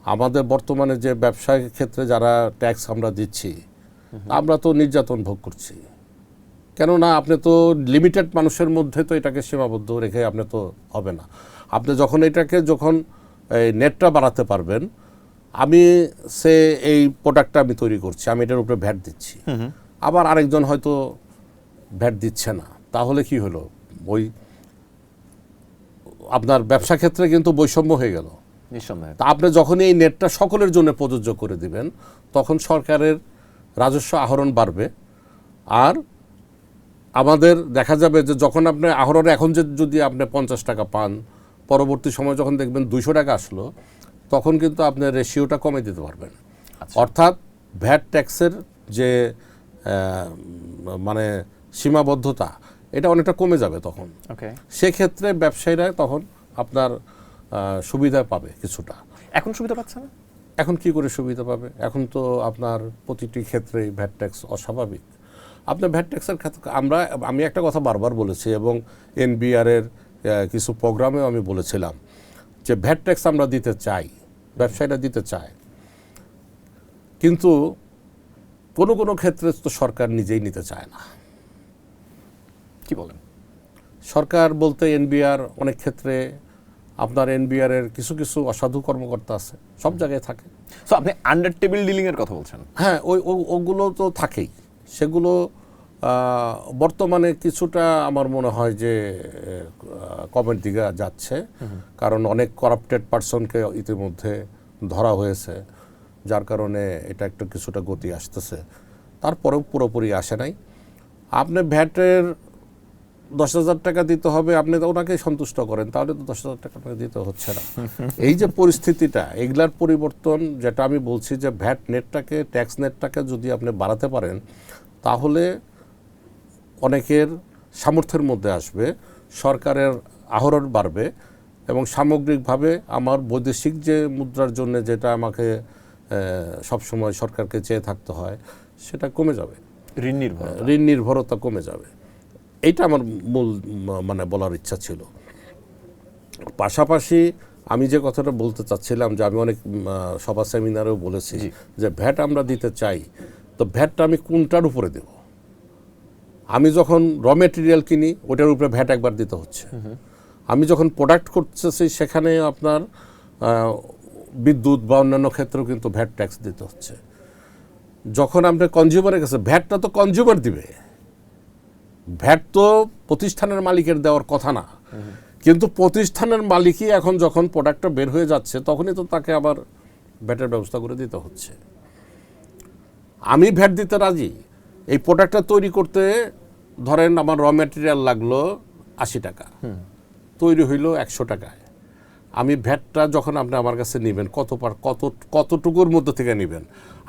আমাদের বর্তমানে যে ব্যবসায়িক ক্ষেত্রে যারা ট্যাক্স আমরা দিচ্ছি, আমরা তো নির্যাতন ভোগ করছি। কেননা আপনি তো লিমিটেড মানুষের মধ্যে তো এটাকে সীমাবদ্ধ রেখে আপনি তো হবে না। আপনি যখন এই নেটটা বাড়াতে পারবেন, এই প্রোডাক্টটা আমি তৈরি করছি, আমি এটার উপরে ভ্যাট দিচ্ছি, আবার আরেকজন হয়তো ভ্যাট দিচ্ছে না, তাহলে কি হলো? ওই আপনার ব্যবসা ক্ষেত্রে কিন্তু বৈষম্য হয়ে গেল। তা আপনি যখন এই নেটটা সকলের জন্য প্রযোজ্য করে দিবেন, তখন সরকারের রাজস্ব আহরণ বাড়বে। আর আমাদের দেখা যাবে যে যখন আপনি আহরণে এখন যদি আপনি 50 টাকা পান, পরবর্তী সময় যখন দেখবেন 200 টাকা আসলো, তখন কিন্তু আপনি রেশিওটা কমে দিতে পারবেন। অর্থাৎ ভ্যাট ট্যাক্সের যে মানে সীমাবদ্ধতা, এটা অনেকটা কমে যাবে তখন। সেক্ষেত্রে ব্যবসায়ীরা তখন আপনার সুবিধা পাবে কিছুটা। এখন সুবিধা পাচ্ছে না। এখন কি করে সুবিধা পাবে? এখন তো আপনার প্রতিটি ক্ষেত্রেই ভ্যাট ট্যাক্স অস্বাভাবিক। আপনার ভ্যাট ট্যাক্সের ক্ষেত্রে আমি একটা কথা বারবার বলেছি এবং এনবিআর-এর কিছু প্রোগ্রামেও আমি বলেছিলাম যে ভ্যাট ট্যাক্স আমরা দিতে চাই, ব্যবসায়ীরা দিতে চায়, কিন্তু কোনো কোনো ক্ষেত্রে তো সরকার নিজেই নিতে চায় না। কি বলেন? সরকার বলতে এনবিআর অনেক ক্ষেত্রে আপনার এনবিআর-এর কিছু কিছু অসাধু কর্মকর্তা আছে, সব জায়গায় থাকে। সো আপনি আন্ডার টেবিল ডিলিং এর কথা বলছেন? হ্যাঁ, ওগুলো তো থাকেই। সেগুলো বর্তমানে কিছুটা আমার মনে হয় যে কমের দিকে যাচ্ছে, কারণ অনেক করাপ্টেড পারসনকে ইতিমধ্যে ধরা হয়েছে, যার কারণে এটা একটু কিছুটা গতি আসতেছে। তারপরেও পুরোপুরি আসে নাই। আপনি ভ্যাটের 10,000 টাকা দিতে হবে, আপনি তো ওনাকে সন্তুষ্ট করেন, তাহলে তো 10,000 টাকা দিতে হচ্ছে না। এই যে পরিস্থিতিটা, এগুলার পরিবর্তন, যেটা আমি বলছি যে ভ্যাট নেটটাকে, ট্যাক্স নেটটাকে যদি আপনি বাড়াতে পারেন, তাহলে অনেকের সামর্থ্যের মধ্যে আসবে, সরকারের আহরণ বাড়বে এবং সামগ্রিকভাবে আমার বৈদেশিক যে মুদ্রার জন্য যেটা আমাকে সবসময় সরকারকে চেয়ে থাকতে হয়, সেটা কমে যাবে। ঋণ নির্ভরতা কমে যাবে। এইটা আমার মূল বলার ইচ্ছা ছিল। পাশাপাশি আমি যে কথাটা বলতে চাচ্ছিলাম, যে আমি অনেক সভা সেমিনারেও বলেছি যে ভ্যাট আমরা দিতে চাই, তো ভ্যাটটা আমি কোনটার উপরে দেব? আমি যখন র মেটেরিয়াল কিনি, ওটার উপরে ভ্যাট একবার দিতে হচ্ছে। আমি যখন প্রোডাক্ট করতেছি, সেখানে আপনার বিদ্যুৎ বা অন্যান্য ক্ষেত্রেও কিন্তু ভ্যাট ট্যাক্স দিতে হচ্ছে। যখন আপনি কনজিউমারের কাছে, ভ্যাটটা তো কনজিউমার দিবে, ভ্যাট তো প্রতিষ্ঠানের মালিকের দেওয়ার কথা না। কিন্তু প্রতিষ্ঠানের মালিকই এখন যখন প্রোডাক্টটা বের হয়ে যাচ্ছে, তখনই তো তাকে আবার ভ্যাটের ব্যবস্থা করে দিতে হচ্ছে। আমি ভ্যাট দিতে রাজি। এই প্রোডাক্টটা তৈরি করতে ধরেন আমার র ম্যাটেরিয়াল লাগলো 80 টাকা, তৈরি হইল 100 টাকায়। আমি ভ্যাটটা যখন আপনি আমার কাছে নেবেন, কতটুকুর মধ্যে থেকে নেবেন?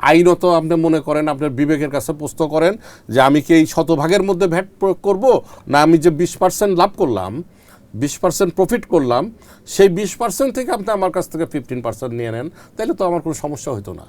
আইনত আপনি মনে করেন, আপনার বিবেকের কাছে প্রশ্ন করেন যে আমি কি এই শতভাগের মধ্যে ভ্যাট প্রয়োগ করব, না আমি যে 20% লাভ করলাম, 20% প্রফিট করলাম, সেই 20% থেকে আপনি আমার কাছ থেকে 15% নিয়ে নেন, তাহলে তো আমার কোনো সমস্যা হতো না।